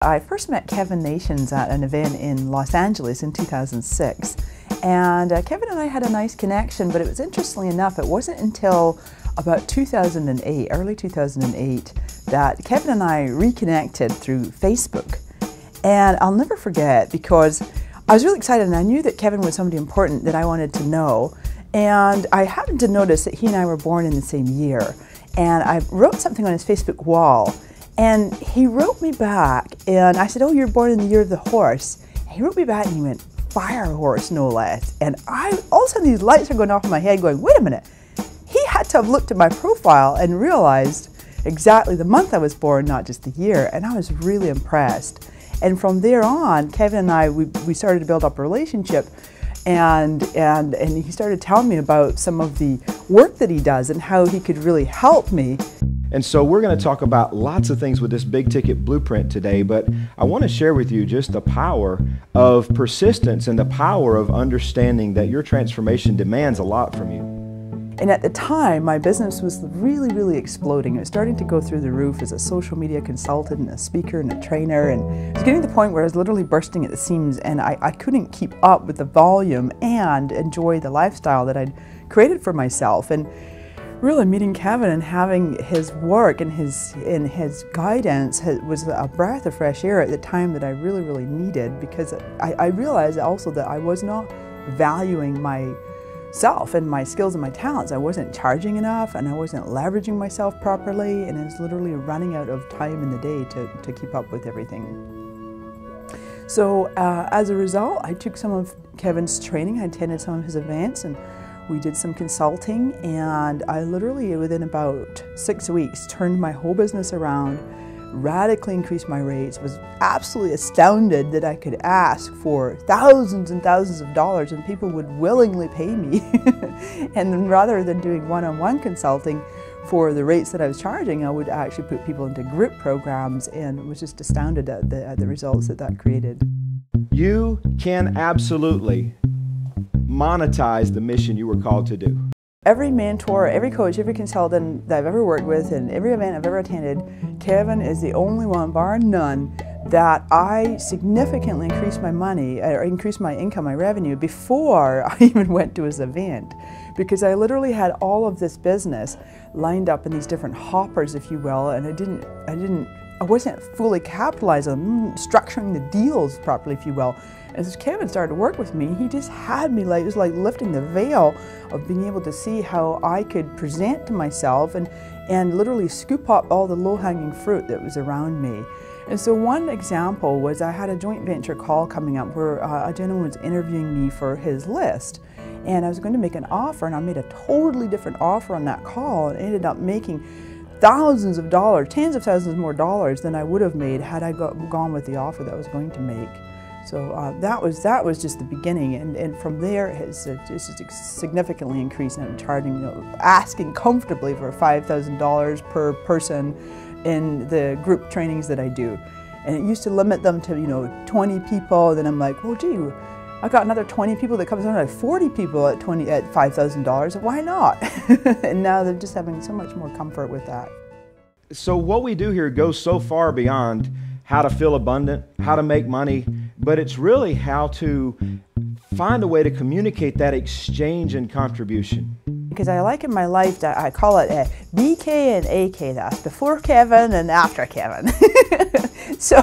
I first met Kevin Nations at an event in Los Angeles in 2006, and Kevin and I had a nice connection, but it was, interestingly enough, it wasn't until about 2008, early 2008, that Kevin and I reconnected through Facebook. And I'll never forget, because I was really excited and I knew that Kevin was somebody important that I wanted to know, and I happened to notice that he and I were born in the same year, and I wrote something on his Facebook wall. And he wrote me back, and I said, "Oh, you're born in the year of the horse." And he wrote me back and he went, "Fire horse, no less." And all of a sudden these lights are going off in my head going, wait a minute. He had to have looked at my profile and realized exactly the month I was born, not just the year. And I was really impressed. And from there on, Kevin and I, we started to build up a relationship. And he started telling me about some of the work that he does and how he could really help me. And so we're going to talk about lots of things with this big ticket blueprint today, but I want to share with you just the power of persistence and the power of understanding that your transformation demands a lot from you. And at the time, my business was really, really exploding. It was starting to go through the roof as a social media consultant and a speaker and a trainer, and it was getting to the point where I was literally bursting at the seams, and I couldn't keep up with the volume and enjoy the lifestyle that I'd created for myself. And really meeting Kevin and having his work and his guidance was a breath of fresh air at the time that I really, really needed, because I realized also that I was not valuing myself and my skills and my talents. I wasn't charging enough, and I wasn't leveraging myself properly, and I was literally running out of time in the day to keep up with everything. So as a result, I took some of Kevin's training, I attended some of his events, and we did some consulting, and I literally, within about 6 weeks, turned my whole business around, radically increased my rates, was absolutely astounded that I could ask for thousands and thousands of dollars and people would willingly pay me. And then rather than doing one-on-one consulting for the rates that I was charging, I would actually put people into group programs, and was just astounded at the results that created. You can absolutely monetize the mission you were called to do. Every mentor, every coach, every consultant that I've ever worked with, and every event I've ever attended, Kevin is the only one, bar none, that I significantly increased my money, or increased my income, my revenue, before I even went to his event. Because I literally had all of this business lined up in these different hoppers, if you will, and I wasn't fully capitalized on structuring the deals properly, if you will. As Kevin started to work with me, he just had me like, it was like lifting the veil of being able to see how I could present to myself and literally scoop up all the low-hanging fruit that was around me. And so one example was I had a joint venture call coming up where a gentleman was interviewing me for his list. And I was going to make an offer, and I made a totally different offer on that call, and ended up making thousands of dollars, tens of thousands more dollars than I would have made had I gone with the offer that I was going to make. So that was just the beginning, and from there it's just significantly increased. And I'm charging, asking comfortably for $5,000 per person in the group trainings that I do. And it used to limit them to 20 people. Then I'm like, well, gee, I got another 20 people that comes on, like 40 people at $5,000. Why not? And now they're just having so much more comfort with that. So what we do here goes so far beyond how to feel abundant, how to make money, but it's really how to find a way to communicate that exchange and contribution. Because I like in my life that I call it BK and AK, that's before Kevin and after Kevin. So,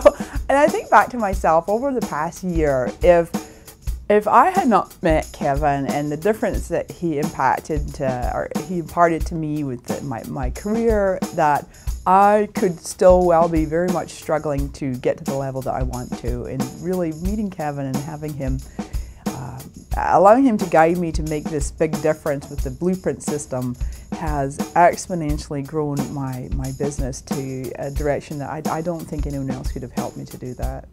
and I think back to myself over the past year, if I had not met Kevin and the difference that he impacted, or he imparted to me with my career, that I could still well be very much struggling to get to the level that I want to. And really meeting Kevin and having him, allowing him to guide me to make this big difference with the blueprint system has exponentially grown my business to a direction that I don't think anyone else could have helped me to do that.